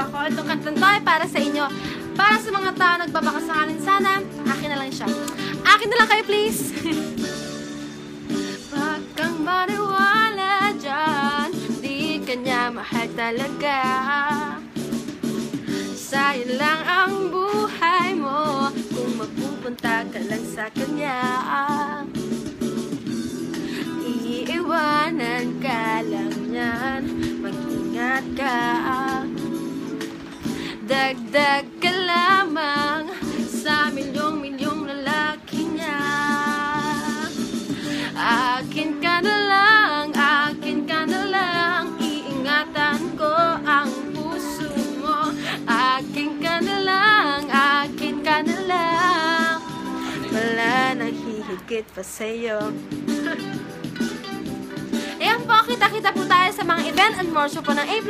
ako. Itong kantang to ay para sa inyo. Para sa mga tao nagbabaka sa akin, sana akin na lang siya. Akin na lang kayo, please. Wag kang maniwala dyan, di kanya mahal talaga. Sayang lang ang buhay mo kung magpupunta ka lang sa kanya. Iiwanan ka lang yan, mag-ingat ka. Dagdag ka lamang sa milyong-milyong lalaki niya. Akin ka na lang, iingatan ko ang puso mo. Akin ka na lang, wala nang hihigit pa sa'yo. Ayan po, kita-kita po tayo sa mga event and more show po ng A+.